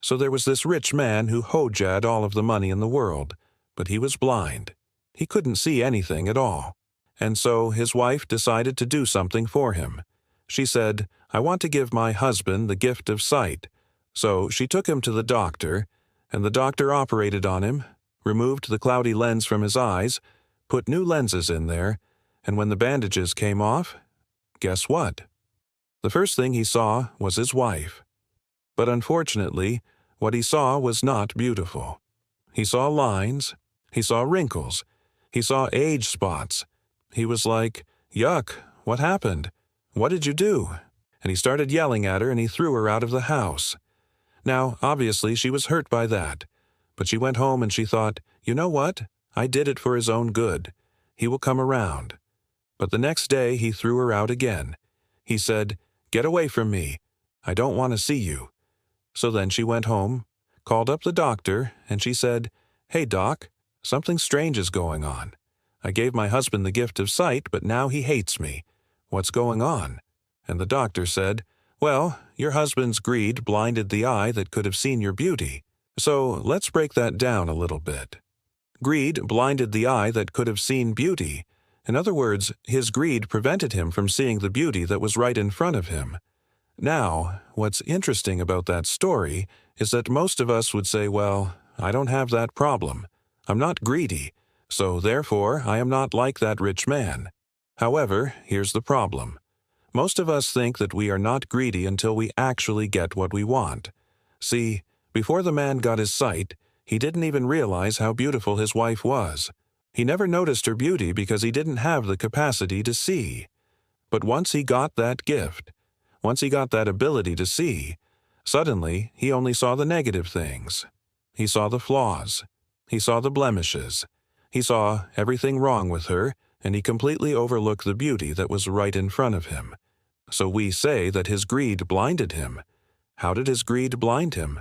So there was this rich man who hojad all of the money in the world, but he was blind. He couldn't see anything at all. And so his wife decided to do something for him. She said, "I want to give my husband the gift of sight." So she took him to the doctor, and the doctor operated on him, removed the cloudy lens from his eyes, put new lenses in there, and when the bandages came off, guess what? The first thing he saw was his wife. But unfortunately, what he saw was not beautiful. He saw lines, he saw wrinkles, he saw age spots. He was like, "Yuck, what happened? What did you do?" And he started yelling at her and he threw her out of the house. Now, obviously, she was hurt by that. But she went home and she thought, "You know what? I did it for his own good. He will come around." But the next day he threw her out again. He said, "Get away from me. I don't want to see you." So then she went home, called up the doctor, and she said, "Hey, doc, something strange is going on. I gave my husband the gift of sight, but now he hates me. What's going on?" And the doctor said, "Well, your husband's greed blinded the eye that could have seen your beauty. So let's break that down a little bit. Greed blinded the eye that could have seen beauty. In other words, his greed prevented him from seeing the beauty that was right in front of him. Now, what's interesting about that story is that most of us would say, well, I don't have that problem. I'm not greedy, so therefore I am not like that rich man. However, here's the problem. Most of us think that we are not greedy until we actually get what we want. See, before the man got his sight, he didn't even realize how beautiful his wife was. He never noticed her beauty because he didn't have the capacity to see. But once he got that gift, once he got that ability to see, suddenly he only saw the negative things. He saw the flaws. He saw the blemishes. He saw everything wrong with her, and he completely overlooked the beauty that was right in front of him. So we say that his greed blinded him. How did his greed blind him?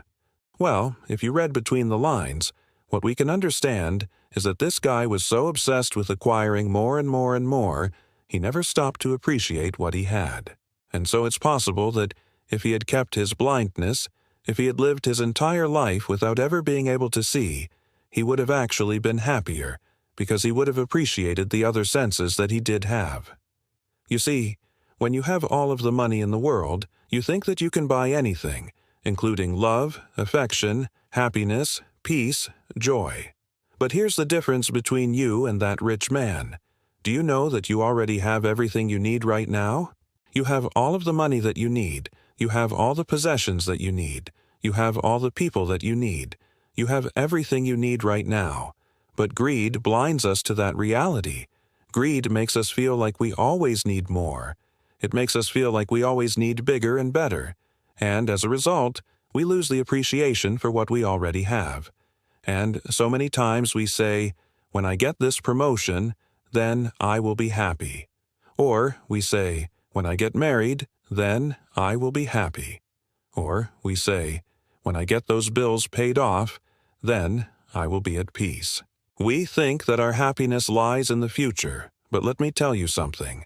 Well, if you read between the lines, what we can understand is that this guy was so obsessed with acquiring more and more and more, he never stopped to appreciate what he had. And so it's possible that if he had kept his blindness, if he had lived his entire life without ever being able to see, he would have actually been happier, because he would have appreciated the other senses that he did have. You see, when you have all of the money in the world, you think that you can buy anything, including love, affection, happiness, peace, joy. But here's the difference between you and that rich man. Do you know that you already have everything you need right now? You have all of the money that you need. You have all the possessions that you need. You have all the people that you need. You have everything you need right now. But greed blinds us to that reality. Greed makes us feel like we always need more. It makes us feel like we always need bigger and better. And as a result, we lose the appreciation for what we already have. And so many times we say, "When I get this promotion, then I will be happy." Or we say, "When I get married, then I will be happy." Or we say, "When I get those bills paid off, then I will be at peace." We think that our happiness lies in the future, but let me tell you something.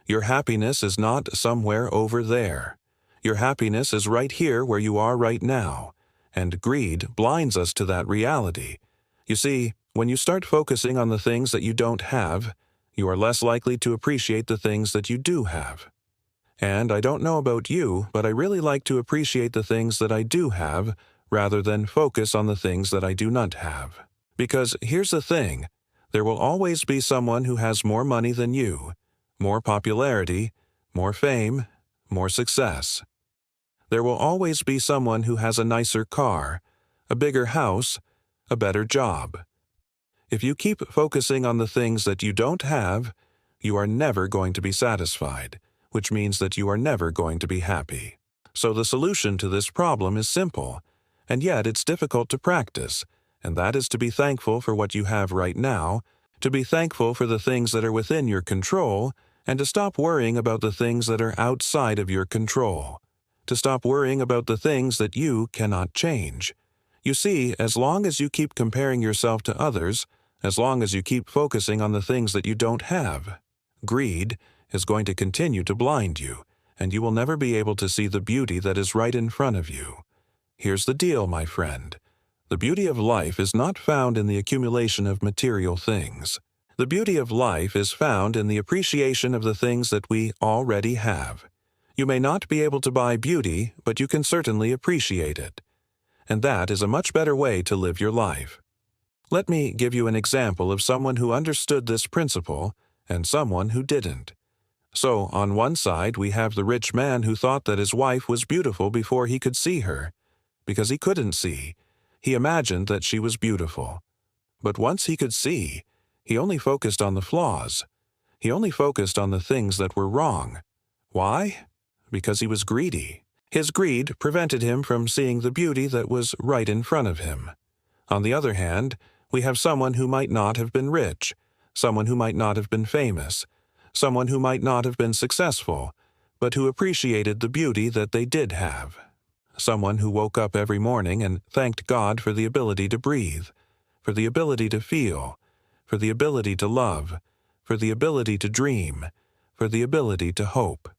Your happiness is not somewhere over there. Your happiness is right here where you are right now, and greed blinds us to that reality. You see, when you start focusing on the things that you don't have, you are less likely to appreciate the things that you do have. And I don't know about you, but I really like to appreciate the things that I do have rather than focus on the things that I do not have. Because here's the thing, there will always be someone who has more money than you, more popularity, more fame, more success. There will always be someone who has a nicer car, a bigger house, a better job. If you keep focusing on the things that you don't have, you are never going to be satisfied, which means that you are never going to be happy. So the solution to this problem is simple, and yet it's difficult to practice, and that is to be thankful for what you have right now, to be thankful for the things that are within your control, and to stop worrying about the things that are outside of your control, to stop worrying about the things that you cannot change. You see, as long as you keep comparing yourself to others, as long as you keep focusing on the things that you don't have, greed is going to continue to blind you, and you will never be able to see the beauty that is right in front of you. Here's the deal, my friend. The beauty of life is not found in the accumulation of material things. The beauty of life is found in the appreciation of the things that we already have. You may not be able to buy beauty, but you can certainly appreciate it. And that is a much better way to live your life. Let me give you an example of someone who understood this principle and someone who didn't. So, on one side, we have the rich man who thought that his wife was beautiful before he could see her. Because he couldn't see, he imagined that she was beautiful. But once he could see, he only focused on the flaws. He only focused on the things that were wrong. Why? Because he was greedy. His greed prevented him from seeing the beauty that was right in front of him. On the other hand, we have someone who might not have been rich, someone who might not have been famous, someone who might not have been successful, but who appreciated the beauty that they did have. Someone who woke up every morning and thanked God for the ability to breathe, for the ability to feel, for the ability to love, for the ability to dream, for the ability to hope.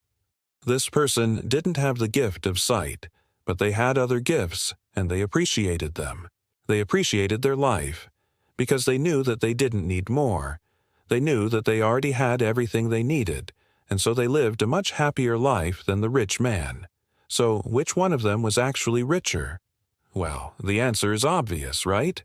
This person didn't have the gift of sight, but they had other gifts, and they appreciated them. They appreciated their life, because they knew that they didn't need more. They knew that they already had everything they needed, and so they lived a much happier life than the rich man. So, which one of them was actually richer? Well, the answer is obvious, right?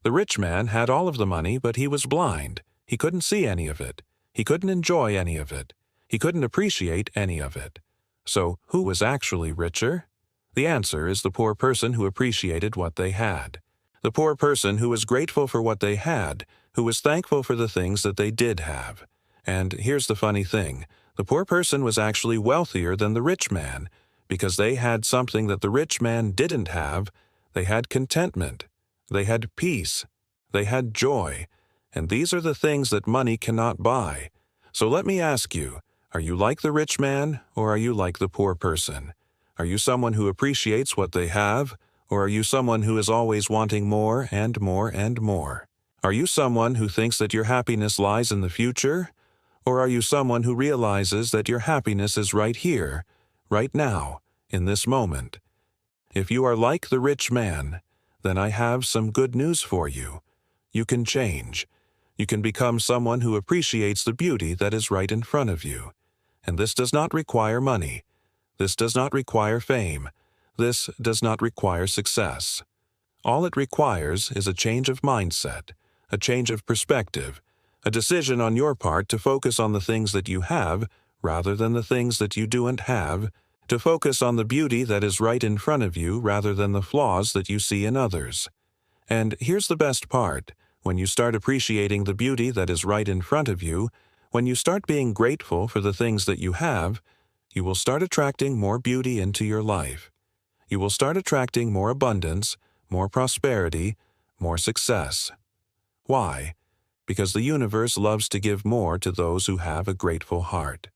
The rich man had all of the money, but he was blind. He couldn't see any of it. He couldn't enjoy any of it. He couldn't appreciate any of it. So, who was actually richer? The answer is the poor person who appreciated what they had. The poor person who was grateful for what they had, who was thankful for the things that they did have. And here's the funny thing. The poor person was actually wealthier than the rich man, because they had something that the rich man didn't have. They had contentment. They had peace. They had joy. And these are the things that money cannot buy. So let me ask you, are you like the rich man, or are you like the poor person? Are you someone who appreciates what they have, or are you someone who is always wanting more and more and more? Are you someone who thinks that your happiness lies in the future, or are you someone who realizes that your happiness is right here, right now, in this moment? If you are like the rich man, then I have some good news for you. You can change. You can become someone who appreciates the beauty that is right in front of you. And this does not require money. This does not require fame. This does not require success. All it requires is a change of mindset, a change of perspective, a decision on your part to focus on the things that you have rather than the things that you don't have, to focus on the beauty that is right in front of you rather than the flaws that you see in others. And here's the best part. When you start appreciating the beauty that is right in front of you, when you start being grateful for the things that you have, you will start attracting more beauty into your life. You will start attracting more abundance, more prosperity, more success. Why? Because the universe loves to give more to those who have a grateful heart.